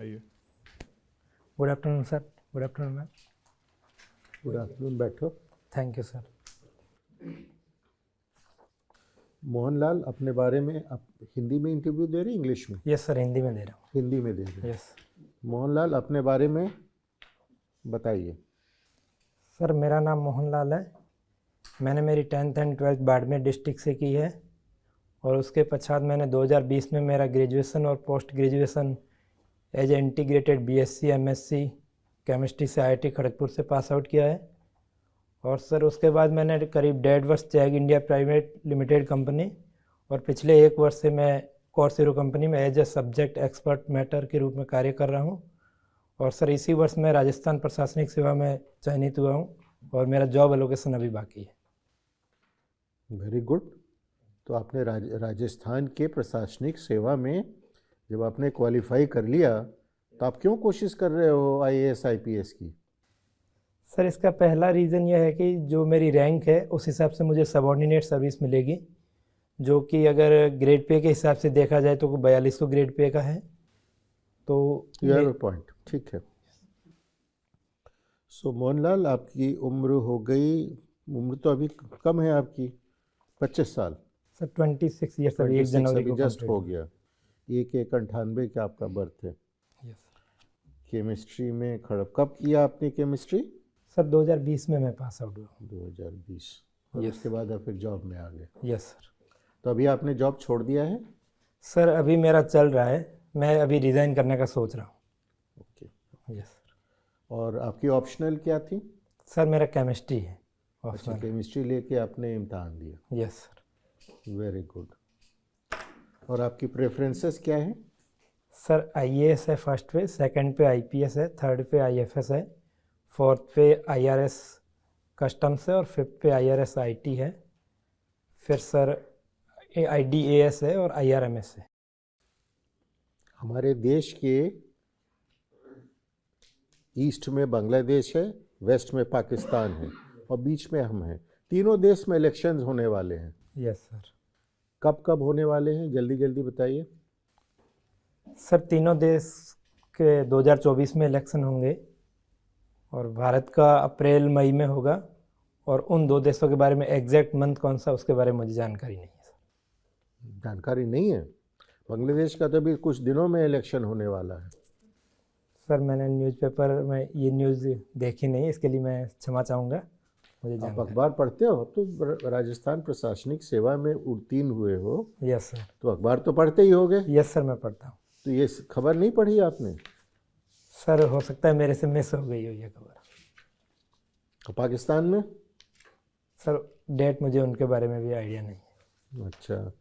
आइए। Good afternoon sir. Good afternoon ma'am. Good afternoon, बैठो। Thank you sir. Mohanlal, अपने बारे में आप हिंदी में इंटरव्यू दे रहे हैं, इंग्लिश में? यस सर, हिंदी में दे रहा हूँ। हिंदी में दे रहे हैं। यस। मोहनलाल, अपने बारे में बताइए। सर मेरा नाम मोहनलाल है। मैंने मेरी 10th and 12th Barmer district से की है और उसके पश्चात मैंने 2020 में मेरा ग्रेजुएशन और post graduation as integrated BSc MSc chemistry से आईआईटी खड़गपुर से पास आउट किया है। और सर उसके बाद मैंने करीब 1.5 वर्ष जैग इंडिया प्राइवेट लिमिटेड कंपनी और पिछले 1 वर्ष से मैं कोर्सेरो कंपनी में as a subject expert matter के रूप में कार्य कर रहा हूँ। और सर इसी वर्ष मैं राजस्थान प्रशासनिक सेवा में चयनित हुआ हूँ और मेरा जॉब एलोकेशन अभी बाकी है। Very good. तो आपने राजस्थान के प्रशासनिक सेवा में जब आपने क्वालिफाई कर लिया तो आप क्यों कोशिश कर रहे हो आईएएस आईपीएस की? सर इसका पहला रीज़न यह है कि जो मेरी रैंक है उस हिसाब से मुझे सबऑर्डिनेट सर्विस मिलेगी, जो कि अगर ग्रेड पे के हिसाब से देखा जाए तो 4200 ग्रेड पे का है। तो योर पॉइंट ठीक है। सो मोहनलाल, आपकी उम्र हो गई, उम्र तो अभी कम है आपकी, 25 साल। सर 26 ईयर्स अभी 1 जनवरी को जस्ट हो गया। 1/1/98 का आपका बर्थ है। यस। केमिस्ट्री में कब किया आपने केमिस्ट्री? सर 2020 में मैं पास आउट हुआ। 2020। और Yes. उसके बाद आप फिर जॉब में आ गए? Yes sir. तो अभी आपने जॉब छोड़ दिया है? सर अभी मेरा चल रहा है, मैं अभी रिज़ाइन करने का सोच रहा हूँ। ओके। Yes sir. और आपकी ऑप्शनल क्या थी? सर मेरा केमिस्ट्री है अच्छा, ऑप्शनल। केमिस्ट्री लेके आपने इम्तहान दिया। Yes sir. Very good. और आपकी प्रेफरेंसेस क्या है? सर आईएएस है फर्स्ट पे, सेकंड पे आईपीएस है, थर्ड पे आईएफएस है, फोर्थ पे आईआरएस कस्टम्स है और फिफ्थ पे आईआरएस आईटी है। फिर सर आईडीएएस है और आईआरएमएस है। हमारे देश के ईस्ट में बांग्लादेश है, वेस्ट में पाकिस्तान है और बीच में हम हैं। तीनों देश में इलेक्शंस होने वाले हैं। Yes sir. कब कब होने वाले हैं, जल्दी जल्दी बताइए। सर तीनों देश के 2024 में इलेक्शन होंगे और भारत का अप्रैल मई में होगा। और उन 2 देशों के बारे में एग्जैक्ट मंथ कौन सा उसके बारे में मुझे जानकारी नहीं है सर। जानकारी नहीं है? बांग्लादेश का तो भी कुछ दिनों में इलेक्शन होने वाला है। सर मैंने न्यूज़पेपर में ये न्यूज़ देखी नहीं, इसके लिए मैं क्षमा चाहूँगा। मुझे आप जानकारी। अखबार पढ़ते हो? अब तो राजस्थान प्रशासनिक सेवा में उत्तीर्ण हुए हो, यस सर। तो अखबार तो पढ़ते ही होगे। यस सर मैं पढ़ता हूँ। तो ये खबर नहीं पढ़ी आपने? सर हो सकता है मेरे से मिस हो गई हो ये खबर। तो पाकिस्तान में? सर डेट मुझे उनके बारे में भी आइडिया नहीं है। अच्छा।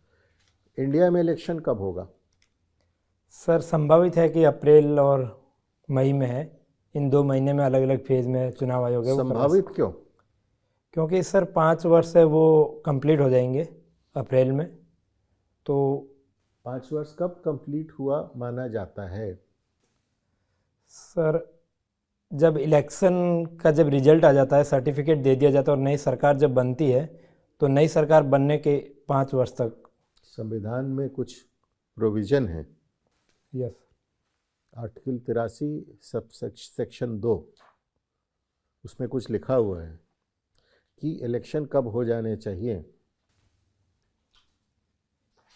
इंडिया में इलेक्शन कब होगा? सर संभावित है कि अप्रैल और मई में है। इन 2 महीने में अलग अलग फेज़ में चुनाव आयोग है वो करवा संभावित क्यों? क्योंकि सर 5 वर्ष है वो कंप्लीट हो जाएंगे अप्रैल में। तो 5 वर्ष कब कंप्लीट हुआ माना जाता है? सर जब इलेक्शन का जब रिजल्ट आ जाता है, सर्टिफिकेट दे दिया जाता है और नई सरकार जब बनती है तो नई सरकार बनने के 5 वर्ष तक। संविधान में कुछ प्रोविज़न है। यस। आर्टिकल 83 सब सेक्शन 2, उसमें कुछ लिखा हुआ है कि इलेक्शन कब हो जाने चाहिए।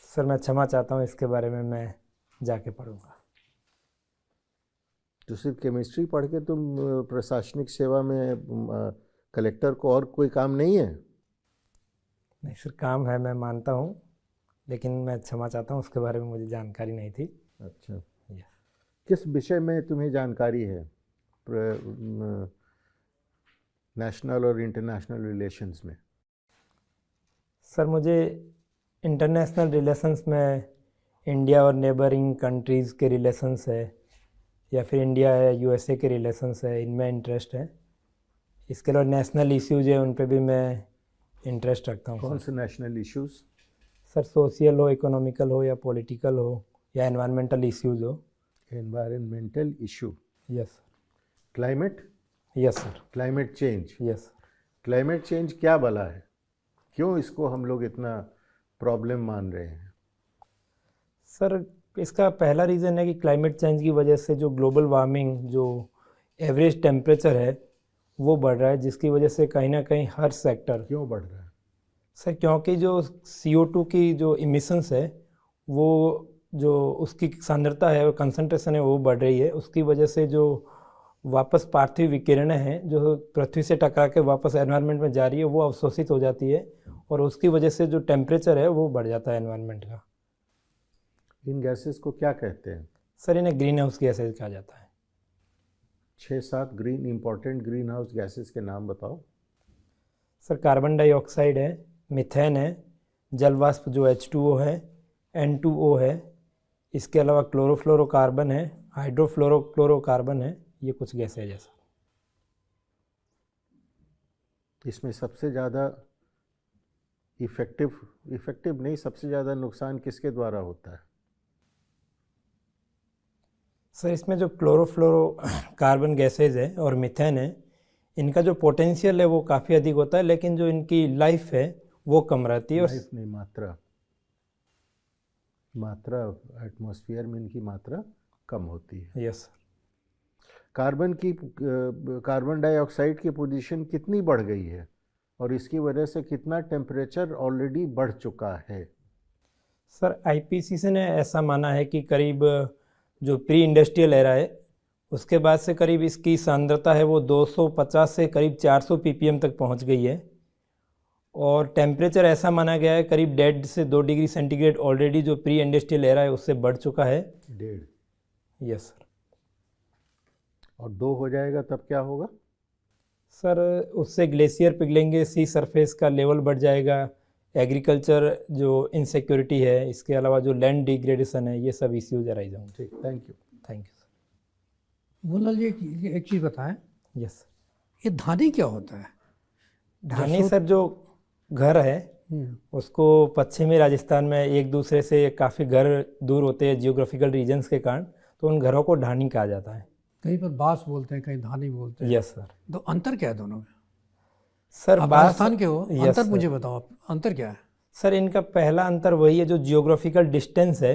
सर मैं क्षमा चाहता हूँ, इसके बारे में मैं जाके पढ़ूँगा। तो सिर्फ केमिस्ट्री पढ़ के तुम प्रशासनिक सेवा में कलेक्टर को और कोई काम नहीं है? नहीं सर काम है, मैं मानता हूँ, लेकिन मैं क्षमा चाहता हूँ, उसके बारे में मुझे जानकारी नहीं थी। अच्छा। यस। किस विषय में तुम्हें जानकारी है नेशनल और इंटरनेशनल रिलेशंस में? सर मुझे इंटरनेशनल रिलेशंस में इंडिया और नेबरिंग कंट्रीज़ के रिलेशंस है या फिर इंडिया है यूएसए के रिलेशंस है, इनमें इंटरेस्ट है। इसके अलावा नेशनल इश्यूज है उन पे भी मैं इंटरेस्ट रखता हूँ। कौन से नेशनल इश्यूज? सर सोशल हो, इकोनॉमिकल हो या पॉलिटिकल हो या एनवायरमेंटल इश्यूज हो। Environmental issue? Yes sir. Climate? Yes sir. Climate change? Yes. Climate change क्या भला है? क्यों इसको हम लोग इतना प्रॉब्लम मान रहे हैं? सर इसका पहला रीज़न है कि क्लाइमेट चेंज की वजह से जो ग्लोबल वार्मिंग, जो एवरेज टेम्परेचर है वो बढ़ रहा है, जिसकी वजह से कहीं ना कहीं हर सेक्टर। क्यों बढ़ रहा है? सर क्योंकि जो CO2 की जो इमिशंस है वो, जो उसकी सांद्रता है और कंसंट्रेशन है वो बढ़ रही है। उसकी वजह से जो वापस पार्थिव विकिरणें हैं जो पृथ्वी से टकरा के वापस एनवायरनमेंट में जा रही है वो अवशोषित हो जाती है, और उसकी वजह से जो टेम्परेचर है वो बढ़ जाता है एनवायरनमेंट का। इन गैसेस को क्या कहते हैं? सर इन्हें ग्रीन हाउस गैसेज कहा जाता है। 6-7 इंपॉर्टेंट ग्रीन हाउस गैसेस के नाम बताओ। सर कार्बन डाइऑक्साइड है, मीथेन है, जल वाष्प जो H2O है, N2O है, इसके अलावा क्लोरोफ्लोरोकार्बन है, हाइड्रोफ्लोरोक्लोरोकार्बन है। ये कुछ गैसें हैं जैसा। इसमें सबसे ज़्यादा इफ़ेक्टिव नहीं, सबसे ज़्यादा नुकसान किसके द्वारा होता है? सर इसमें जो क्लोरोफ्लोरोकार्बन गैसेज है और मीथेन है, इनका जो पोटेंशियल है वो काफ़ी अधिक होता है, लेकिन जो इनकी लाइफ है वो कम रहती है। लाइफ नहीं, मात्रा एटमॉस्फेयर में इनकी मात्रा कम होती है। Yes sir. कार्बन डाइऑक्साइड की पोजीशन कितनी बढ़ गई है और इसकी वजह से कितना टेम्परेचर ऑलरेडी बढ़ चुका है? सर IPCC ने ऐसा माना है कि करीब जो प्री इंडस्ट्रियल एरा है उसके बाद से करीब इसकी सांद्रता है वो 250 से करीब 400 ppm तक पहुंच गई है, और टेम्परेचर ऐसा माना गया है करीब 1.5 से 2 डिग्री सेंटीग्रेड ऑलरेडी जो प्री इंडस्ट्रियल एरा है उससे बढ़ चुका है। 1.5? Yes sir. और 2 हो जाएगा तब क्या होगा? सर उससे ग्लेशियर पिघलेंगे, सी सरफेस का लेवल बढ़ जाएगा, एग्रीकल्चर जो इनसिक्योरिटी है, इसके अलावा जो लैंड डिग्रेडेशन है, ये सब इश्यूज अराइज होंगे। ठीक, thank you. Thank you sir. Mohanlal ji एक चीज़ बताएं, यस सर। ये धानी क्या होता है? धानी सर जो घर है उसको पश्चिमी राजस्थान में एक दूसरे से काफ़ी घर दूर होते हैं जियोग्राफिकल रीजन्स के कारण, तो उन घरों को ढानी कहा जाता है। कहीं पर बांस बोलते हैं, कहीं धानी बोलते हैं। Yes sir. तो अंतर क्या है दोनों में? सर आप बात राजस्थान के हो, यस अंतर सर। मुझे बताओ, आप अंतर क्या है? सर इनका पहला अंतर वही है जो जियोग्राफिकल डिस्टेंस है,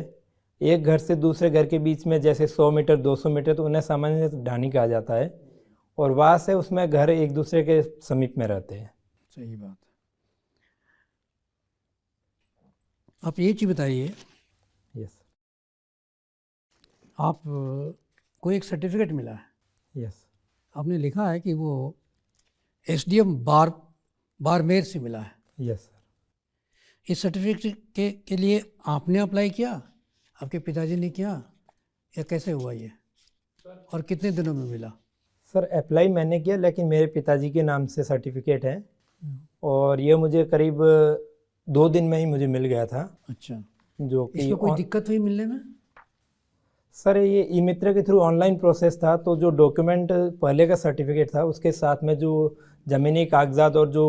एक घर से दूसरे घर के बीच में जैसे 100 मीटर 200 मीटर, तो उन्हें सामान्य ढानी कहा जाता है, और वहाँ से उसमें घर एक दूसरे के समीप में रहते हैं। सही बात है। आप ये चीज़ बताइए, यस आप को एक सर्टिफिकेट मिला है, यस आपने लिखा है कि वो SDM बारमेर से मिला है। Yes sir. इस सर्टिफिकेट के लिए आपने अप्लाई किया, आपके पिताजी ने किया, या कैसे हुआ ये, और कितने दिनों में मिला? सर अप्लाई मैंने किया, लेकिन मेरे पिताजी के नाम से सर्टिफिकेट है, और ये मुझे करीब 2 दिन में ही मुझे मिल गया था। अच्छा, जो कि इसमें कोई दिक्कत हुई मिलने में? सर ये ई-मित्र के थ्रू ऑनलाइन प्रोसेस था, तो जो डॉक्यूमेंट पहले का सर्टिफिकेट था उसके साथ में जो ज़मीनी कागजात और जो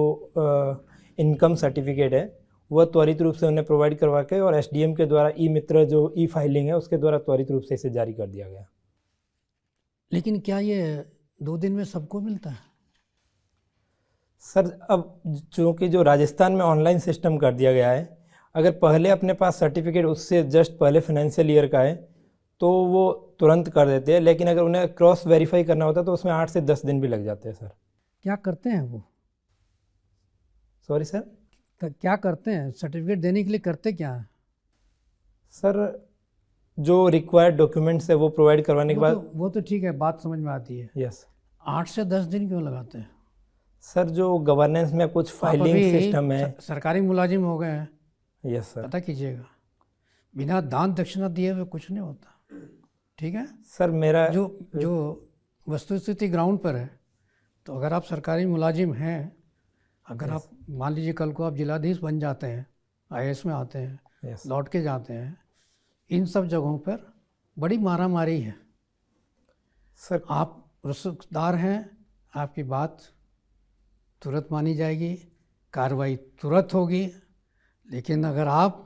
इनकम सर्टिफिकेट है वह त्वरित रूप से उन्हें प्रोवाइड करवा के, और SDM के द्वारा ई-मित्र जो फाइलिंग है उसके द्वारा त्वरित रूप से इसे जारी कर दिया गया। लेकिन क्या ये 2 दिन में सबको मिलता है? सर अब चूँकि जो राजस्थान में ऑनलाइन सिस्टम कर दिया गया है, अगर पहले अपने पास सर्टिफिकेट उससे जस्ट पहले फाइनेंशियल ईयर का है तो वो तुरंत कर देते हैं, लेकिन अगर उन्हें क्रॉस वेरीफाई करना होता है तो उसमें 8 से 10 दिन भी लग जाते हैं सर। क्या करते हैं वो? Sorry sir. तो क्या करते हैं सर्टिफिकेट देने के लिए, करते क्या है? सर जो रिक्वायर्ड डॉक्यूमेंट्स है वो प्रोवाइड करवाने के बाद। वो तो ठीक है, बात समझ में आती है। यस। 8 से 10 दिन क्यों लगाते हैं? सर जो गवर्नेंस में कुछ फाइलिंग सिस्टम है। सरकारी मुलाजिम हो गए हैं। Yes sir. पता कीजिएगा, बिना दान दक्षिणा दिए हुए कुछ नहीं होता, ठीक है? सर मेरा जो वस्तुस्थिति ग्राउंड पर है, तो अगर आप सरकारी मुलाजिम हैं, अगर आप मान लीजिए कल को आप जिलाधीश बन जाते हैं, IAS में आते हैं, लौट के जाते हैं, इन सब जगहों पर बड़ी मारामारी है। सर आप रुखसतदार हैं, आपकी बात तुरंत मानी जाएगी, कार्रवाई तुरंत होगी, लेकिन अगर आप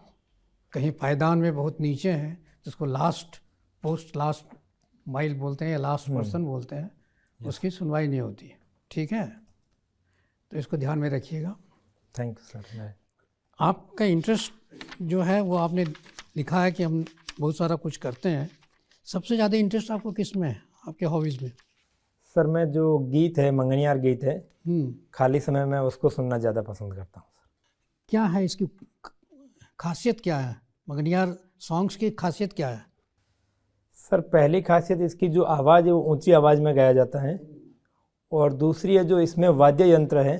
कहीं पायदान में बहुत नीचे हैं, जिसको लास्ट माइल बोलते हैं या लास्ट पर्सन बोलते हैं, उसकी सुनवाई नहीं होती, ठीक है? तो इसको ध्यान में रखिएगा। Thank you sir. आपका इंटरेस्ट जो है वो आपने लिखा है कि हम बहुत सारा कुछ करते हैं। सबसे ज़्यादा इंटरेस्ट आपको किस में है, आपके हॉबीज़ में? सर मैं जो गीत है, मंगनियार गीत है, खाली समय में उसको सुनना ज़्यादा पसंद करता हूँ। क्या है इसकी खासियत, क्या है मंगनियार सॉन्ग्स की खासियत क्या है? सर पहली खासियत इसकी जो आवाज़ है वो ऊंची आवाज़ में गाया जाता है, और दूसरी है जो इसमें वाद्य यंत्र है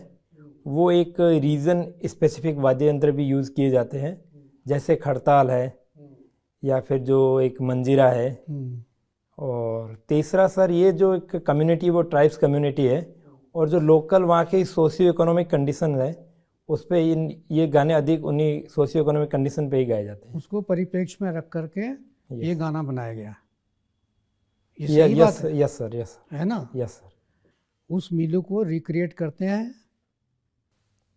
वो एक रीजन स्पेसिफिक वाद्य यंत्र भी यूज़ किए जाते हैं, जैसे खड़ताल है या फिर जो एक मंजीरा है। और तीसरा सर ये जो एक कम्युनिटी वो ट्राइब्स कम्युनिटी है, और जो लोकल वहाँ की सोशियो इकोनॉमिक कंडीशन है उस पे ये गाने अधिक उन्हीं सोशियो इकोनॉमिक कंडीशन पे ही गाए जाते हैं। उसको परिप्रेक्ष्य में रख करके ये गाना बनाया गया। ये सही बात है? यस सर, यस है ना? Yes sir. उस मीलों को रिक्रिएट करते हैं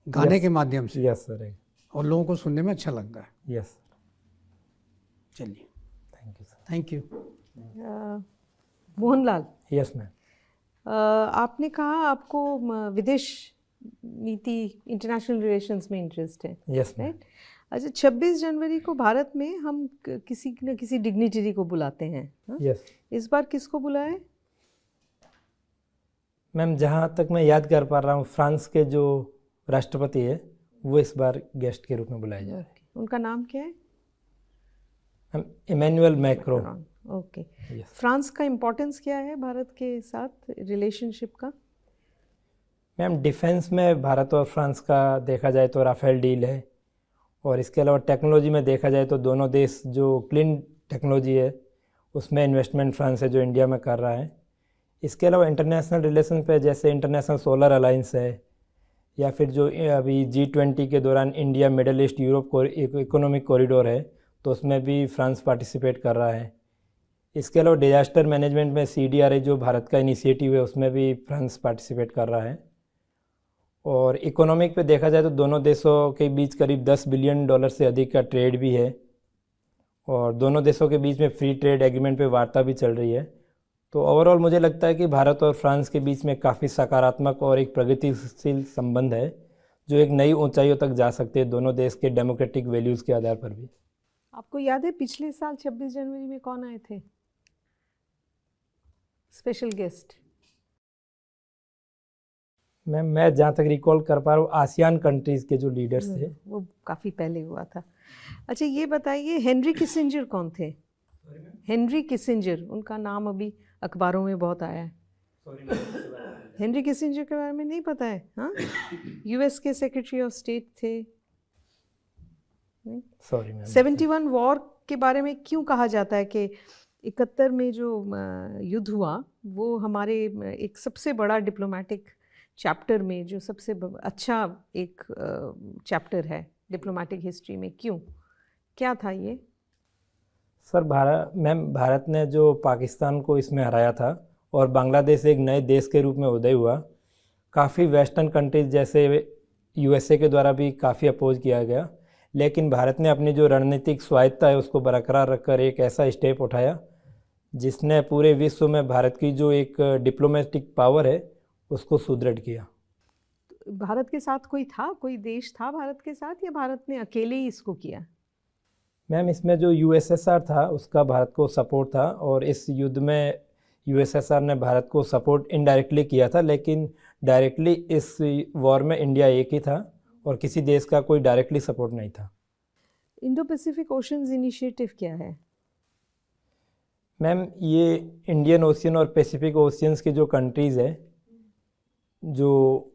गाने के माध्यम से। Yes sir. और लोगों को सुनने में अच्छा लगता है। यस। चलिए, thank you sir. Thank you. Mohanlal, yes ma'am. आपने कहा आपको विदेश नीति, इंटरनेशनल रिलेशंस में इंटरेस्ट है, यस मैम। राइट? अच्छा, 26 जनवरी को भारत में हम किसी न किसी डिग्निटरी को बुलाते हैं, हाँ? यस इस बार किसको बुलाए? मैम जहाँ तक मैं याद कर पा रहा हूँ, फ्रांस के जो राष्ट्रपति है वो इस बार गेस्ट के रूप में बुलाए जा रहे हैं। उनका नाम क्या है? Ma'am Emmanuel Macron. Okay. Yes. France का इम्पोर्टेंस क्या है भारत के साथ रिलेशनशिप का? मैम डिफेंस में भारत और फ्रांस का देखा जाए तो राफेल डील है, और इसके अलावा टेक्नोलॉजी में देखा जाए तो दोनों देश जो क्लीन टेक्नोलॉजी है उसमें इन्वेस्टमेंट फ्रांस है जो इंडिया में कर रहा है। इसके अलावा इंटरनेशनल रिलेशन पे जैसे इंटरनेशनल सोलर अलायंस है, या फिर जो अभी G20 के दौरान इंडिया मिडल ईस्ट यूरोप को इकोनॉमिक कॉरिडोर है तो उसमें भी फ्रांस पार्टिसिपेट कर रहा है। इसके अलावा डिजास्टर मैनेजमेंट में CDRA जो भारत का इनिशिएटिव है उसमें भी फ्रांस पार्टिसिपेट कर रहा है। और इकोनॉमिक पे देखा जाए तो दोनों देशों के बीच करीब $10 बिलियन से अधिक का ट्रेड भी है, और दोनों देशों के बीच में फ्री ट्रेड एग्रीमेंट पे वार्ता भी चल रही है। तो ओवरऑल मुझे लगता है कि भारत और फ्रांस के बीच में काफ़ी सकारात्मक और एक प्रगतिशील संबंध है जो एक नई ऊंचाइयों तक जा सकते हैं दोनों देश के डेमोक्रेटिक वैल्यूज़ के आधार पर भी। आपको याद है पिछले साल 26 जनवरी में कौन आए थे स्पेशल गेस्ट? मैम मैं जहाँ तक रिकॉल कर पा रहा हूँ आसियान कंट्रीज़ के जो लीडर्स थे। वो काफ़ी पहले हुआ था। अच्छा ये बताइए, हेनरी किसिंजर कौन थे? हेनरी किसिंजर, उनका नाम अभी अखबारों में बहुत आया है। हेनरी किसिंजर के बारे में नहीं पता है? हाँ, US के सेक्रेटरी ऑफ स्टेट थे। Sorry ma'am. 71 वॉर के बारे में क्यों कहा जाता है कि 71 में जो युद्ध हुआ वो हमारे एक सबसे बड़ा डिप्लोमेटिक चैप्टर में जो सबसे अच्छा एक चैप्टर है डिप्लोमेटिक हिस्ट्री में, क्यों, क्या था ये? सर भारत ने जो पाकिस्तान को इसमें हराया था और बांग्लादेश एक नए देश के रूप में उदय हुआ। काफ़ी वेस्टर्न कंट्रीज जैसे USA के द्वारा भी काफ़ी अपोज किया गया, लेकिन भारत ने अपनी जो रणनीतिक स्वायत्ता है उसको बरकरार रखकर एक ऐसा स्टेप उठाया जिसने पूरे विश्व में भारत की जो एक डिप्लोमेटिक पावर है उसको सुदृढ़ किया। भारत के साथ कोई देश था भारत के साथ, या भारत ने अकेले ही इसको किया? मैम इसमें जो USSR था उसका भारत को सपोर्ट था, और इस युद्ध में USSR ने भारत को सपोर्ट इनडायरेक्टली किया था, लेकिन डायरेक्टली इस वॉर में इंडिया एक ही था और किसी देश का कोई डायरेक्टली सपोर्ट नहीं था। इंडो पैसिफिक ओशंस इनिशिएटिव क्या है? मैम ये इंडियन ओशियन और पैसिफिक ओशियंस की जो कंट्रीज़ है जो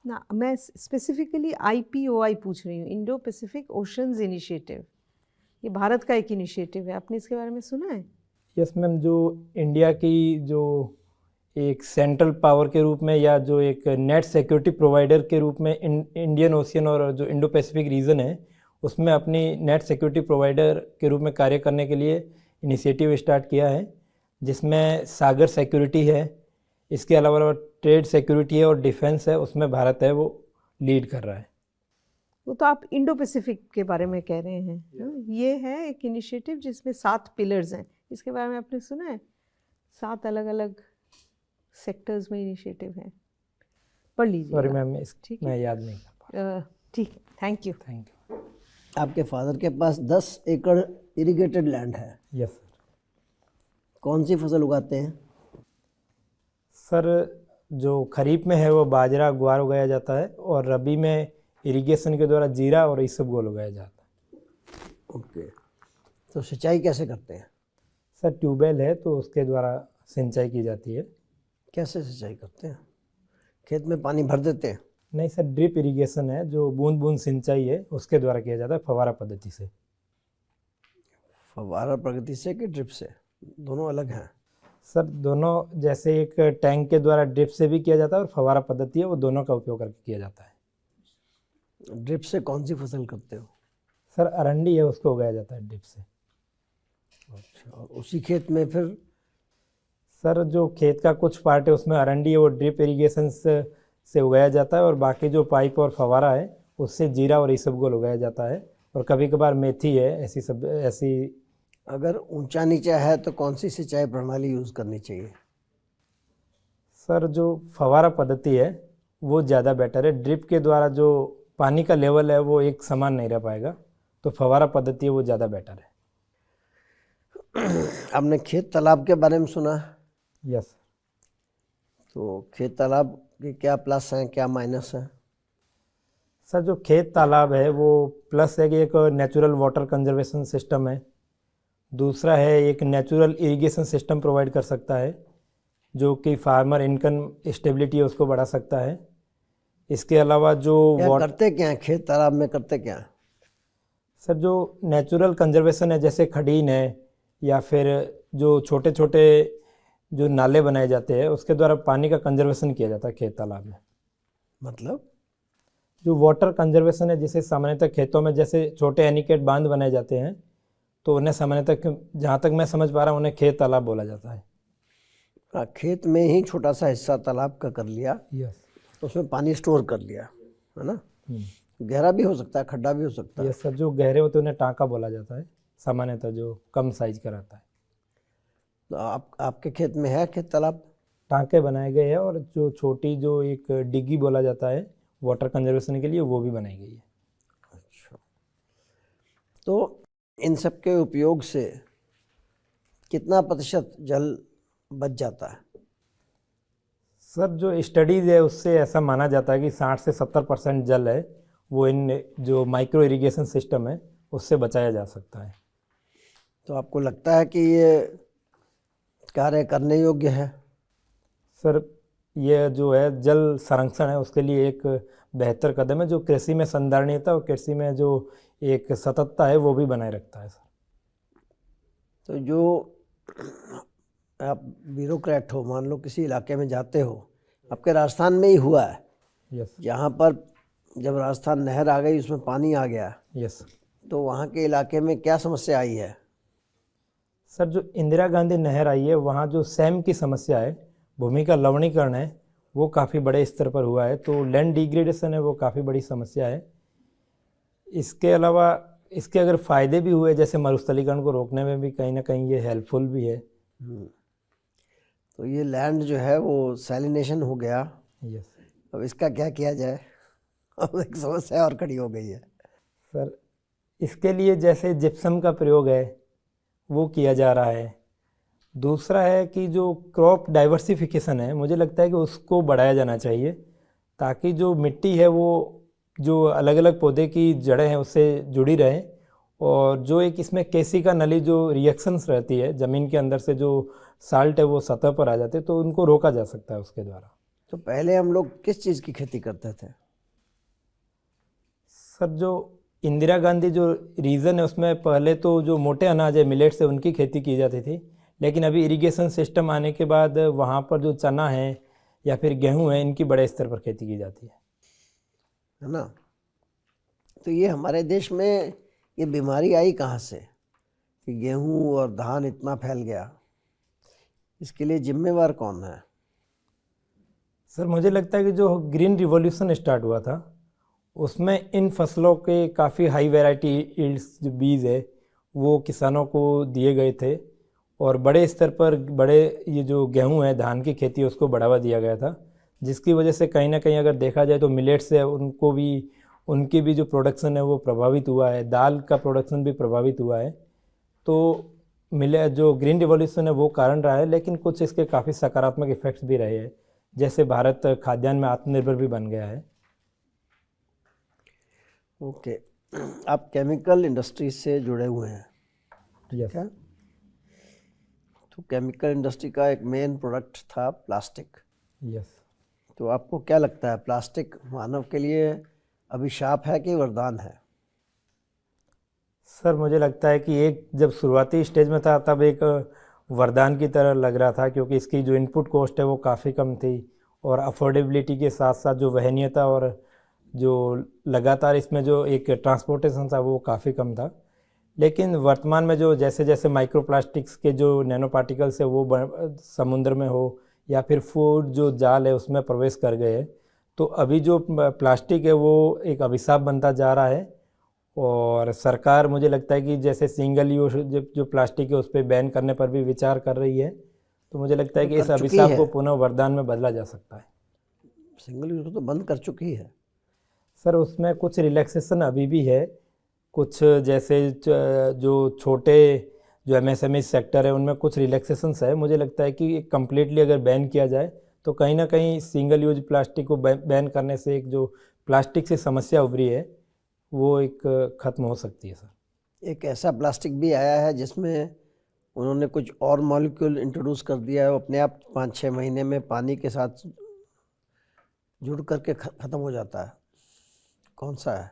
ना, मैं स्पेसिफिकली IPOI पूछ रही हूँ, इंडो पैसिफिक ओशंस इनिशिएटिव। ये भारत का एक इनिशिएटिव है, आपने इसके बारे में सुना है? यस मैम, जो इंडिया की जो एक सेंट्रल पावर के रूप में या जो एक नेट सिक्योरिटी प्रोवाइडर के रूप में इंडियन ओशियन और जो इंडो पैसिफिक रीजन है उसमें अपनी नेट सिक्योरिटी प्रोवाइडर के रूप में कार्य करने के लिए इनिशिएटिव स्टार्ट किया है, जिसमें सागर सिक्योरिटी है, इसके अलावा ट्रेड सिक्योरिटी है और डिफेंस है, उसमें भारत है वो लीड कर रहा है। वो तो आप इंडो पैसिफिक के बारे में कह रहे हैं, हाँ? ये है एक इनिशिएटिव जिसमें 7 पिलर्स हैं, इसके बारे में आपने सुना है? 7 अलग अलग सेक्टर्स में इनिशिएटिव है, पढ़ लीजिए। सॉरी मैम, ठीक मैं याद नहीं कर पा। ठीक, थैंक यू। Thank you. आपके फादर के पास 10 एकड़ इरिगेटेड लैंड है, यस सर। कौन सी फसल उगाते हैं? सर जो खरीफ में है वो बाजरा ग्वार उगाया जाता है, और रबी में इरिगेशन के द्वारा जीरा और इसबगोल उगाया जाता है। ओके, तो सिंचाई कैसे करते हैं? सर ट्यूबवेल है तो उसके द्वारा सिंचाई की जाती है। कैसे सिंचाई करते हैं? खेत में पानी भर देते हैं? नहीं सर, ड्रिप इरिगेशन है, जो बूंद बूंद सिंचाई है उसके द्वारा किया जाता है, फव्वारा पद्धति से। फव्वारा प्रगति से कि ड्रिप से? दोनों अलग हैं। सर दोनों, जैसे एक टैंक के द्वारा ड्रिप से भी किया जाता है और फव्वारा पद्धति है, वो दोनों का उपयोग करके किया जाता है। ड्रिप से कौन सी फसल करते हो? सर अरंडी है, उसको उगाया जाता है ड्रिप से। अच्छा, और उसी खेत में फिर? सर जो खेत का कुछ पार्ट है उसमें अरंडी है, वो ड्रिप इरिगेशन से उगाया जाता है, और बाकी जो पाइप और फव्वारा है उससे जीरा और इसबगोल उगाया जाता है, और कभी कभार मेथी है, ऐसी। अगर ऊंचा नीचा है तो कौन सी सिंचाई प्रणाली यूज़ करनी चाहिए? सर जो फव्वारा पद्धति है वो ज़्यादा बेटर है। ड्रिप के द्वारा जो पानी का लेवल है वो एक समान नहीं रह पाएगा, तो फव्वारा पद्धति है वो ज़्यादा बेटर है। आपने खेत तालाब के बारे में सुना? यस। तो खेत तालाब के क्या प्लस हैं, क्या माइनस हैं? सर जो खेत तालाब है वो प्लस है कि एक नेचुरल वाटर कंजर्वेशन सिस्टम है, दूसरा है एक नेचुरल इरिगेशन सिस्टम प्रोवाइड कर सकता है, जो कि फार्मर इनकम स्टेबिलिटी है उसको बढ़ा सकता है। इसके अलावा जो करते क्या हैं खेत तालाब में, करते क्या हैं? सर जो नेचुरल कंजर्वेशन है, जैसे खडीन है, या फिर जो छोटे छोटे जो नाले बनाए जाते हैं उसके द्वारा पानी का कंजर्वेशन किया जाता है खेत तालाब में। मतलब? जो वाटर कंजर्वेशन है, जैसे सामान्यतः खेतों में जैसे छोटे एनीकेट बांध बनाए जाते हैं, तो उन्हें सामान्यतः, जहाँ तक मैं समझ पा रहा हूँ, उन्हें खेत तालाब बोला जाता है। खेत में ही छोटा सा हिस्सा तालाब का कर लिया, यस। तो उसमें पानी स्टोर कर लिया, है ना? गहरा भी हो सकता है, खड्डा भी हो सकता है। यस सर, जो गहरे होते हैं उन्हें टाँका बोला जाता है, सामान्यतः जो कम साइज का रहता है। तो आपके खेत में है खेत तालाब? टाँके बनाए गए हैं, और जो छोटी जो एक डिग्गी बोला जाता है वाटर कंजर्वेशन के लिए, वो भी बनाई गई है। अच्छा, तो इन सब के उपयोग से कितना प्रतिशत जल बच जाता है? सर जो स्टडीज़ है उससे ऐसा माना जाता है कि 60 से 70% जल है वो इन जो माइक्रो इरिगेशन सिस्टम है उससे बचाया जा सकता है। तो आपको लगता है कि ये कार्य करने योग्य है? सर ये जो है जल संरक्षण है उसके लिए एक बेहतर कदम है, जो कृषि में संधारणीयता और कृषि में जो एक सततता है वो भी बनाए रखता है सर। तो जो आप ब्यूरोक्रेट हो, मान लो किसी इलाके में जाते हो, आपके राजस्थान में ही हुआ है, यस। जहाँ पर जब राजस्थान नहर आ गई, उसमें पानी आ गया, यस। तो वहाँ के इलाके में क्या समस्या आई है? सर जो इंदिरा गांधी नहर आई है वहाँ जो सैम की समस्या है, भूमि का लवणीकरण है, वो काफ़ी बड़े स्तर पर हुआ है, तो लैंड डिग्रेडेशन है वो काफ़ी बड़ी समस्या है। इसके अलावा इसके अगर फ़ायदे भी हुए, जैसे मरुस्थलीकरण को रोकने में भी कहीं ना कहीं ये हेल्पफुल भी है। तो ये लैंड जो है वो सैलिनेशन हो गया। यस। अब इसका क्या किया जाए? अब एक समस्या और खड़ी हो गई है। सर इसके लिए जैसे जिप्सम का प्रयोग है वो किया जा रहा है। दूसरा है कि जो क्रॉप डाइवर्सिफिकेशन है, मुझे लगता है कि उसको बढ़ाया जाना चाहिए, ताकि जो मिट्टी है वो जो अलग अलग पौधे की जड़ें हैं उससे जुड़ी रहे, और जो एक इसमें केसिका नली जो रिएक्शंस रहती है ज़मीन के अंदर से, जो साल्ट है वो सतह पर आ जाते हैं, तो उनको रोका जा सकता है उसके द्वारा। तो पहले हम लोग किस चीज़ की खेती करते थे? सर जो इंदिरा गांधी जो रीजन है उसमें पहले तो जो मोटे अनाज है, मिलेट्स है, उनकी खेती की जाती थी, लेकिन अभी इरिगेशन सिस्टम आने के बाद वहाँ पर जो चना है या फिर गेहूँ है, इनकी बड़े स्तर पर खेती की जाती है ना? तो ये हमारे देश में ये बीमारी आई कहाँ से कि गेहूँ और धान इतना फैल गया? इसके लिए जिम्मेवार कौन है? सर मुझे लगता है कि जो ग्रीन रिवॉल्यूशन स्टार्ट हुआ था उसमें इन फसलों के काफ़ी हाई वैरायटी यील्ड्स जो बीज है वो किसानों को दिए गए थे, और बड़े स्तर पर बड़े ये जो गेहूं है, धान की खेती है, उसको बढ़ावा दिया गया था, जिसकी वजह से कहीं ना कहीं अगर देखा जाए तो मिलेट्स है उनको भी, उनकी भी जो प्रोडक्शन है वो प्रभावित हुआ है, दाल का प्रोडक्शन भी प्रभावित हुआ है। तो मिले जो ग्रीन रिवॉल्यूशन है वो कारण रहा है, लेकिन कुछ इसके काफ़ी सकारात्मक इफ़ेक्ट्स भी रहे हैं, जैसे भारत खाद्यान्न में आत्मनिर्भर भी बन गया है। ओके, आप केमिकल इंडस्ट्री से जुड़े हुए हैं यस। क्या? तो केमिकल इंडस्ट्री का एक मेन प्रोडक्ट था प्लास्टिक। यस। तो आपको क्या लगता है, प्लास्टिक मानव के लिए अभिशाप है कि वरदान है? सर मुझे लगता है कि एक जब शुरुआती स्टेज में था तब एक वरदान की तरह लग रहा था, क्योंकि इसकी जो इनपुट कॉस्ट है वो काफ़ी कम थी और अफोर्डेबिलिटी के साथ साथ जो वहनीयता और जो लगातार इसमें जो एक ट्रांसपोर्टेशन था वो काफ़ी कम था। लेकिन वर्तमान में जो जैसे जैसे माइक्रोप्लास्टिक्स के जो नैनो पार्टिकल्स है वो समुद्र में हो या फिर फूड जो जाल है उसमें प्रवेश कर गए हैं, तो अभी जो प्लास्टिक है वो एक अभिशाप बनता जा रहा है। और सरकार मुझे लगता है कि जैसे सिंगल यूज जो प्लास्टिक है उस पर बैन करने पर भी विचार कर रही है, तो मुझे लगता है कि कर इस चुकी अभिशाप है। को पुनः वरदान में बदला जा सकता है। सिंगल यूज तो बंद कर चुकी है। सर उसमें कुछ रिलैक्सेशन अभी भी है, कुछ जैसे जो छोटे जो एमएसएमई सेक्टर है उनमें कुछ रिलैक्सेशंस है। मुझे लगता है कि कम्प्लीटली अगर बैन किया जाए तो कहीं ना कहीं सिंगल यूज प्लास्टिक को बैन करने से एक जो प्लास्टिक से समस्या उभरी है वो एक ख़त्म हो सकती है। सर एक ऐसा प्लास्टिक भी आया है जिसमें उन्होंने कुछ और मॉलिक्यूल इंट्रोड्यूस कर दिया है, वो अपने आप 5-6 महीने में पानी के साथ जुड़ करके ख़त्म हो जाता है। कौन सा है?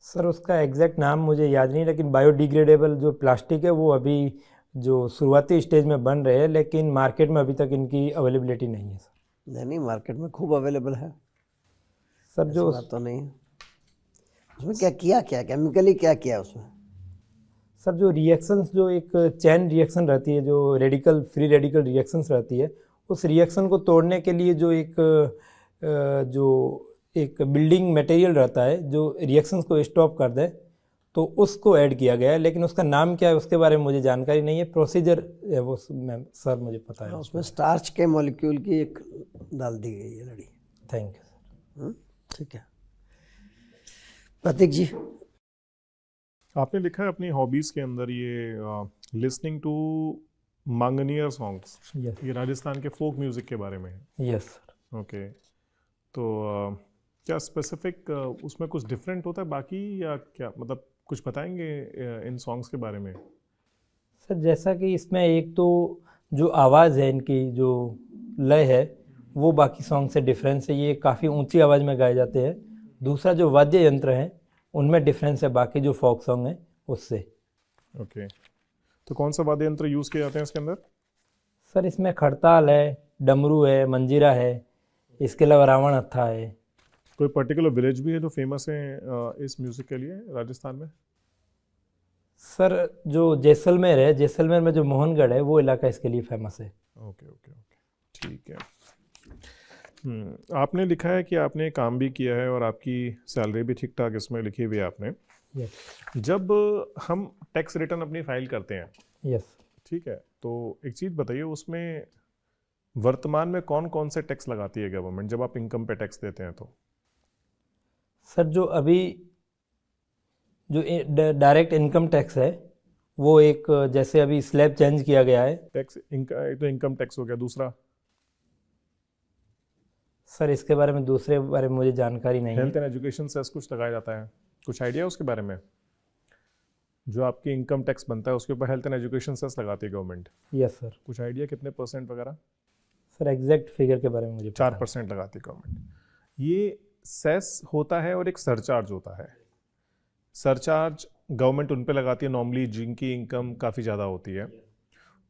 सर उसका एग्जैक्ट नाम मुझे याद नहीं, लेकिन बायोडिग्रेडेबल जो प्लास्टिक है वो अभी जो शुरुआती स्टेज में बन रहे हैं, लेकिन मार्केट में अभी तक इनकी अवेलेबिलिटी नहीं है। सर नहीं, मार्केट में खूब अवेलेबल है, सर ऐसी जो बात तो नहीं है। उसमें क्या केमिकली क्या किया उसमें? सर जो रिएक्शंस जो एक चैन रिएक्शन रहती है, जो रेडिकल फ्री रेडिकल रिएक्शंस रहती है, उस रिएक्शन को तोड़ने के लिए जो एक बिल्डिंग मटेरियल रहता है जो रिएक्शंस को स्टॉप कर दे, तो उसको ऐड किया गया है। लेकिन उसका नाम क्या है उसके बारे में मुझे जानकारी नहीं है, प्रोसीजर है वो मैम सर मुझे पता है। उसमें स्टार्च के मॉलिक्यूल की एक डाल दी गई है लड़ी। Thank you sir. ठीक है, प्रतीक जी। आपने लिखा है अपनी हॉबीज़ के अंदर ये लिसनिंग टू मांगनियर सॉन्ग्स, यस ये राजस्थान के फोक म्यूज़िक के बारे में है। Yes sir. ओके, तो क्या स्पेसिफिक उसमें कुछ डिफरेंट होता है बाकी, या क्या मतलब कुछ बताएंगे इन सॉन्ग्स के बारे में? सर जैसा कि इसमें एक तो जो आवाज़ है इनकी जो लय है वो बाकी सॉन्ग से डिफरेंस है, ये काफ़ी ऊंची आवाज़ में गाए जाते हैं। दूसरा जो वाद्य यंत्र हैं उनमें डिफरेंस है बाकी जो फोक सॉन्ग है उससे। ओके, तो कौन सा वाद्य यंत्र यूज़ किए जाते हैं इसके अंदर? सर इसमें खड़ताल है, डमरू है, मंजीरा है, इसके अलावा रावण हत्था है। कोई पर्टिकुलर विलेज भी है जो फेमस है इस म्यूज़िक के लिए राजस्थान में? सर जो जैसलमेर है, जैसलमेर में जो मोहनगढ़ है वो इलाका इसके लिए फेमस है। ओके ओके ओके, ठीक है। आपने लिखा है कि आपने काम भी किया है और आपकी सैलरी भी ठीक ठाक इसमें लिखी हुई है आपने। यस जब हम टैक्स रिटर्न अपनी फाइल करते हैं, यस। ठीक है, तो एक चीज़ बताइए, उसमें वर्तमान में कौन कौन से टैक्स लगाती है गवर्नमेंट जब आप इनकम पे टैक्स देते हैं? तो सर जो अभी जो डायरेक्ट इनकम टैक्स है वो एक जैसे अभी स्लैब चेंज किया गया है। टैक्स एक तो इनकम टैक्स हो गया, दूसरा सर इसके बारे में दूसरे बारे में मुझे जानकारी नहीं हेल्थ है। एंड एजुकेशन सेस कुछ लगाया जाता है, कुछ आइडिया है उसके बारे में? जो आपकी इनकम टैक्स बनता है उसके ऊपर हेल्थ एंड एजुकेशन सेस लगाती है गवर्नमेंट, यस सर। कुछ आइडिया कितने परसेंट वगैरह? सर एग्जैक्ट फिगर के बारे में मुझे पता 4% लगाती है गवर्नमेंट। ये सेस होता है और एक सरचार्ज होता है। सरचार्ज गवर्नमेंट उन पे लगाती है नॉर्मली जिनकी इनकम काफ़ी ज़्यादा होती है।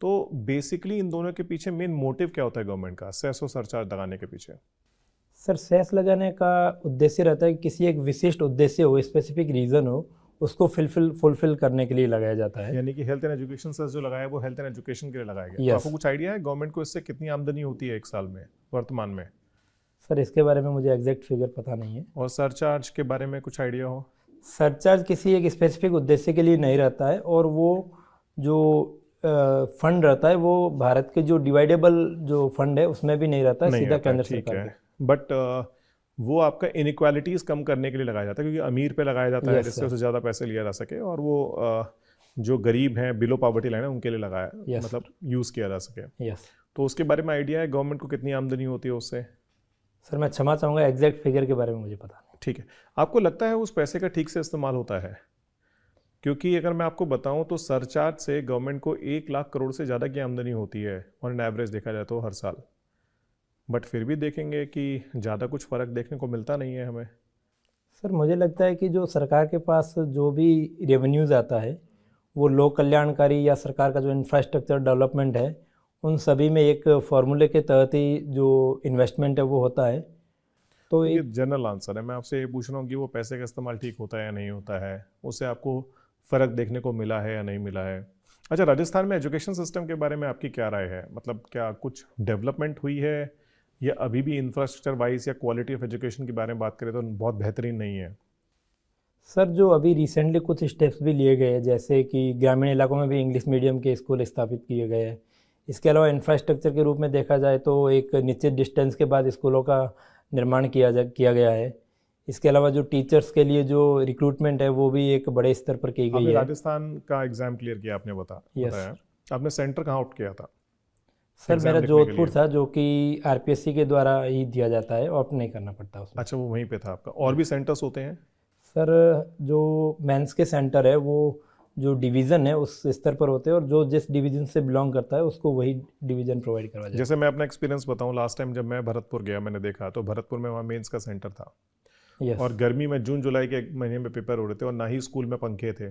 तो बेसिकली इन दोनों के पीछे मेन मोटिव क्या होता है गवर्नमेंट का सेस और सरचार्ज लगाने के पीछे? सर सेस लगाने का उद्देश्य रहता है कि किसी एक विशिष्ट उद्देश्य हो, स्पेसिफिक रीज़न हो, उसको फुलफिल करने के लिए लगाया जाता है। यानी कि हेल्थ एंड एजुकेशन सेस जो लगाया है वो हेल्थ एंड एजुकेशन के लिए लगाया गया। Yes. तो आपको कुछ आइडिया है गवर्नमेंट को इससे कितनी आमदनी होती है एक साल में वर्तमान में? सर इसके बारे में मुझे एग्जैक्ट फिगर पता नहीं है। और सरचार्ज के बारे में कुछ आइडिया हो? सरचार्ज किसी एक स्पेसिफिक उद्देश्य के लिए नहीं रहता है और वो जो फंड रहता है वो भारत के जो डिवाइडेबल जो फंड है उसमें भी नहीं रहता है, नहीं सीधा आता है, केंद्र ठीक सरकार है। के। बट वो आपका इनइक्वालिटीज़ कम करने के लिए लगाया जाता है, क्योंकि अमीर पे लगाया जाता है Yes, जिससे sir. उससे ज़्यादा पैसे लिया जा सके, और वो जो गरीब हैं, बिलो पॉवर्टी लाइन है, उनके लिए लगाया, Yes. मतलब यूज़ किया जा सके। यस तो उसके बारे में आइडिया है गवर्नमेंट को कितनी आमदनी होती है उससे? सर, मैं क्षमा चाहूँगा, एग्जैक्ट फिगर के बारे में मुझे पता नहीं। ठीक है, आपको लगता है उस पैसे का ठीक से इस्तेमाल होता है? क्योंकि अगर मैं आपको बताऊं तो सरचार्ज से गवर्नमेंट को 1 लाख करोड़ से ज़्यादा की आमदनी होती है ऑन एन एवरेज देखा जाए तो हर साल, बट फिर भी देखेंगे कि ज़्यादा कुछ फ़र्क देखने को मिलता नहीं है हमें। सर, मुझे लगता है कि जो सरकार के पास जो भी रेवेन्यूज़ आता है वो लोक कल्याणकारी या सरकार का जो इंफ्रास्ट्रक्चर डेवलपमेंट है उन सभी में एक फार्मूले के तहत ही जो इन्वेस्टमेंट है वो होता है। तो ये एक जनरल आंसर है, मैं आपसे ये पूछ रहा हूँ कि वो पैसे का इस्तेमाल ठीक होता है या नहीं होता है, उससे आपको फ़र्क देखने को मिला है या नहीं मिला है। अच्छा, राजस्थान में एजुकेशन सिस्टम के बारे में आपकी क्या राय है? मतलब क्या कुछ डेवलपमेंट हुई है या अभी भी इंफ्रास्ट्रक्चर वाइज या क्वालिटी ऑफ एजुकेशन के बारे में बात करें तो बहुत बेहतरीन नहीं है? सर, जो अभी रिसेंटली कुछ स्टेप्स भी लिए गए हैं, जैसे कि ग्रामीण इलाकों में भी इंग्लिश मीडियम के स्कूल स्थापित किए गए हैं। इसके अलावा इंफ्रास्ट्रक्चर के रूप में देखा जाए तो एक निश्चित डिस्टेंस के बाद स्कूलों का निर्माण किया गया है। इसके अलावा जो टीचर्स के लिए जो रिक्रूटमेंट है वो भी एक बड़े स्तर पर की गई आपने है। राजस्थान का एग्जाम क्लियर किया, आपने Yes. बताया। आपने सेंटर कहाँ आउट किया था? सर, Exam मेरा लिखने के जोधपुर लिए। था, जो कि आरपीएससी के द्वारा ही दिया जाता है, ऑप्ट नहीं करना पड़ता उसमें। अच्छा, वो वहीं पे था आपका। और भी सेंटर्स होते हैं? सर, जो मेंस के सेंटर है वो जो डिवीज़न है उस स्तर पर होते हैं, और जो जिस डिवीज़न से बिलोंग करता है उसको वही डिवीज़न प्रोवाइड करवा जाता जैसे मैं अपना एक्सपीरियंस बताऊं, लास्ट टाइम जब मैं भरतपुर गया मैंने देखा तो भरतपुर में वहाँ मेंस का सेंटर था है। यस। और गर्मी में जून जुलाई के महीने में पेपर हो रहे थे और ना ही स्कूल में पंखे थे,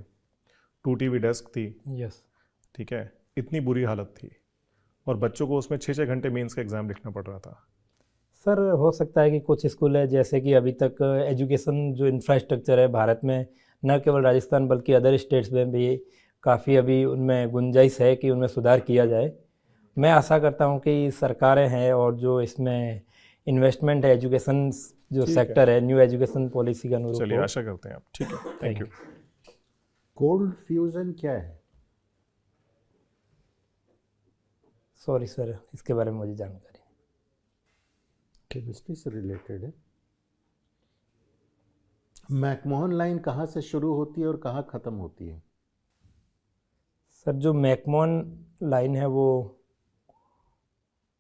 2 टीवी डेस्क थी, यस। ठीक है, इतनी बुरी हालत थी और बच्चों को उसमें 6-6 घंटे मेंस का एग्ज़ाम लिखना पड़ रहा था। सर, हो सकता है कि कुछ स्कूल है, जैसे कि अभी तक एजुकेशन जो इंफ्रास्ट्रक्चर है भारत में, न केवल राजस्थान बल्कि अदर स्टेट्स में भी काफ़ी अभी उनमें गुंजाइश है कि उनमें सुधार किया जाए। मैं आशा करता हूं कि सरकारें हैं और जो इसमें इन्वेस्टमेंट है एजुकेशन जो ठीक है। सेक्टर है, न्यू एजुकेशन पॉलिसी के अनुरूप चलिए, हो। आशा करते हैं आप। ठीक है, थैंक यू। कोल्ड फ्यूजन क्या है? सॉरी सर, इसके बारे में मुझे जानकारी नहीं। केमिस्ट्री से रिलेटेड है। मैकमोहन लाइन कहाँ से शुरू होती है और कहाँ ख़त्म होती है? सर, जो मैकमोहन लाइन है वो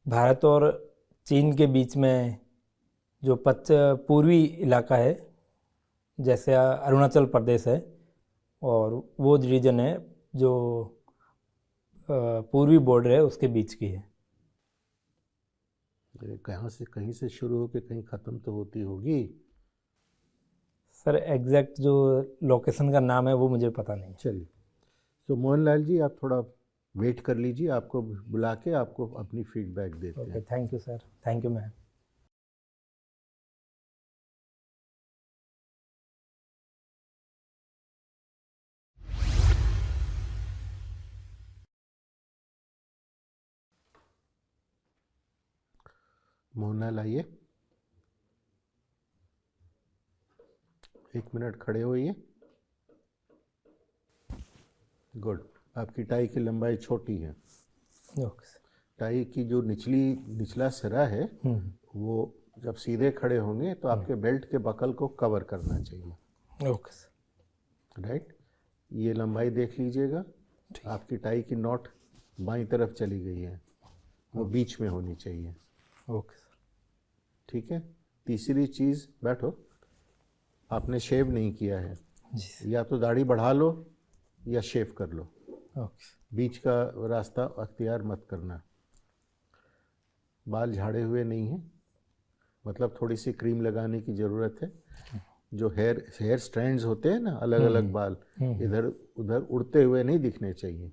भारत और चीन के बीच में जो पूर्वी इलाका है, जैसे अरुणाचल प्रदेश है, और वो रीजन है जो पूर्वी बॉर्डर है उसके बीच की है। ये कहाँ से कहीं से शुरू होकर कहीं ख़त्म तो होती होगी। सर, एग्जैक्ट जो लोकेशन का नाम है वो मुझे पता नहीं है। चलिए, तो मोहनलाल जी आप थोड़ा वेट कर लीजिए, आपको बुला के आपको अपनी फीडबैक देते ओके, हैं। Thank you sir, thank you ma'am. Mohanlal आइए, 1 मिनट खड़े होइए। गुड, आपकी टाई की लंबाई छोटी है। Okay sir. टाई की जो निचला सिरा है वो जब सीधे खड़े होंगे तो आपके बेल्ट के बकल को कवर करना चाहिए। Okay sir. राइट, ये लंबाई देख लीजिएगा। आपकी टाई की नॉट बाईं तरफ चली गई है, वो बीच में होनी चाहिए। Okay sir. ठीक है। तीसरी चीज़, बैठो, आपने शेव नहीं किया है, जी सर। या तो दाढ़ी बढ़ा लो या शेव कर लो, ओके। बीच का रास्ता अख्तियार मत करना। बाल झाड़े हुए नहीं हैं, मतलब थोड़ी सी क्रीम लगाने की ज़रूरत है। जो हेयर स्ट्रैंड्स होते हैं ना, अलग अलग बाल इधर उधर उड़ते हुए नहीं दिखने चाहिए,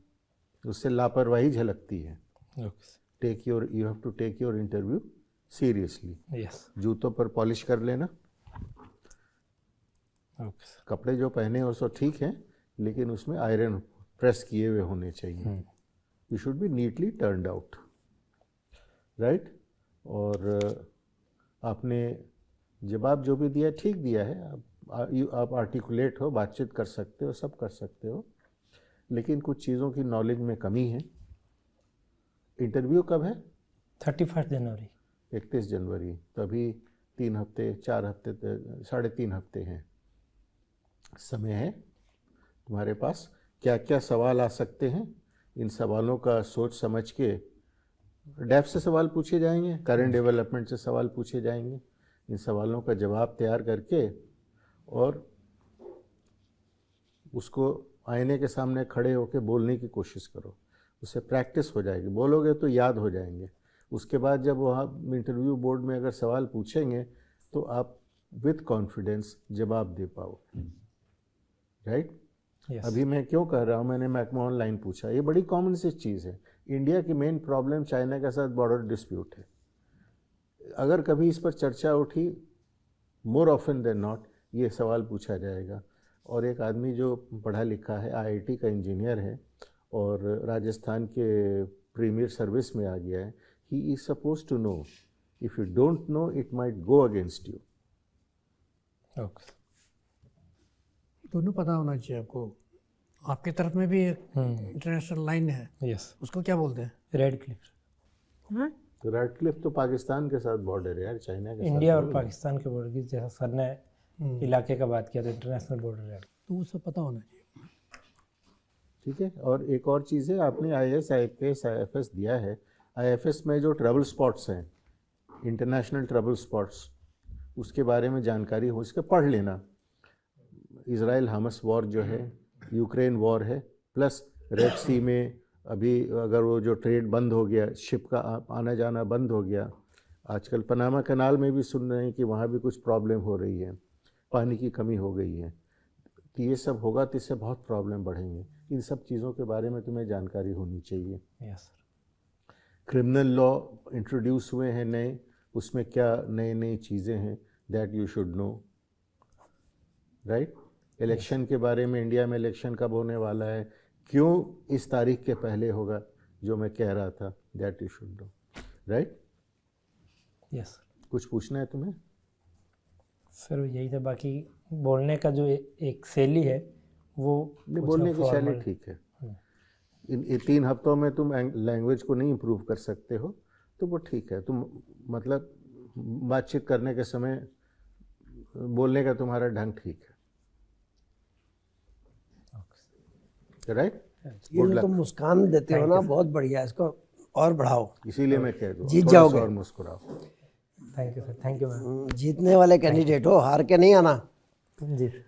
उससे लापरवाही झलकती है। Okay sir. You have to take your interview seriously. Yes. जूतों पर पॉलिश कर लेना। Okay sir. कपड़े जो पहने हो सो ठीक है, लेकिन उसमें आयरन प्रेस किए हुए होने चाहिए। You should be neatly turned out, right. और आपने जवाब जो भी दिया ठीक दिया है। आप आर्टिकुलेट हो, बातचीत कर सकते हो, सब कर सकते हो, लेकिन कुछ चीज़ों की नॉलेज में कमी है। इंटरव्यू कब है? 31 जनवरी। 31 जनवरी, तो अभी 3 हफ्ते 4 हफ्ते 3.5 हफ्ते हैं, समय है तुम्हारे पास। क्या क्या सवाल आ सकते हैं, इन सवालों का सोच समझ के डेप्थ से सवाल पूछे जाएंगे, करंट डेवलपमेंट से सवाल पूछे जाएंगे। इन सवालों का जवाब तैयार करके और उसको आईने के सामने खड़े होकर बोलने की कोशिश करो, उससे प्रैक्टिस हो जाएगी। बोलोगे तो याद हो जाएंगे। उसके बाद जब वहाँ इंटरव्यू बोर्ड में अगर सवाल पूछेंगे तो आप विथ कॉन्फिडेंस जवाब दे पाओगे, राइट? Yes. अभी मैं क्यों कह रहा हूँ, मैंने मैकमोहन लाइन पूछा, ये बड़ी कॉमन सी चीज़ है। इंडिया की मेन प्रॉब्लम चाइना के साथ बॉर्डर डिस्प्यूट है। अगर कभी इस पर चर्चा उठी, मोर ऑफन देन नॉट ये सवाल पूछा जाएगा। और एक आदमी जो पढ़ा लिखा है, आईआईटी का इंजीनियर है और राजस्थान के प्रीमियर सर्विस में आ गया है, he is suppose to know, if you don't know it might go against you. Okay. दोनों पता होना चाहिए आपको। आपकी तरफ में भी एक इंटरनेशनल लाइन है, यस, उसको क्या बोलते हैं? Red Cliff. हाँ तो रेड क्लिफ तो पाकिस्तान के साथ बॉर्डर है यार, चाइना के साथ इंडिया और नहीं है। पाकिस्तान के बॉर्डर की, जैसा सर ने इलाके का बात किया तो इंटरनेशनल बॉर्डर है। तो वो सब पता होना चाहिए। ठीक है। और एक और चीज़ है, आपने IAS IPS IFS दिया है, IFS में जो ट्रबल स्पॉट्स हैं, इंटरनेशनल ट्रबल स्पॉट्स, उसके बारे में जानकारी हो, इसके पढ़ लेना। इज़राइल हमस वॉर जो है, यूक्रेन वॉर है, प्लस रेड सी में अभी अगर वो जो ट्रेड बंद हो गया, शिप का आना जाना बंद हो गया, आजकल पनामा कनाल में भी सुन रहे हैं कि वहाँ भी कुछ प्रॉब्लम हो रही है, पानी की कमी हो गई है। तो ये सब होगा तो इससे बहुत प्रॉब्लम बढ़ेंगे। इन सब चीज़ों के बारे में तुम्हें जानकारी होनी चाहिए। Yes sir. Criminal law introduce हुए हैं नए, उसमें क्या नई नई चीज़ें हैं, that you should know, right? Election के बारे में, इंडिया में इलेक्शन कब होने वाला है, क्यों इस तारीख के पहले होगा, जो मैं कह रहा था, that you should know, right? Yes sir. कुछ पूछना है तुम्हें? सर यही था, बाकी बोलने का जो एक शैली है वो नहीं, कुछ बोलने की शैली formal- ठीक है। इन 3 हफ्तों में तुम लैंग्वेज को नहीं इम्प्रूव कर सकते हो तो वो ठीक है। तुम मतलब बातचीत करने के समय बोलने का तुम्हारा ढंग ठीक है, राइट? ये जो तुम मुस्कान देते हो ना, बहुत बढ़िया, इसको और बढ़ाओ। इसीलिए मैं कह दूँ जीत थोड़ा सा जाओगे। और मुस्कुराओ। Thank you sir, thank you ma'am. जीतने वाले कैंडिडेट हो, हार के नहीं आना। जी सर।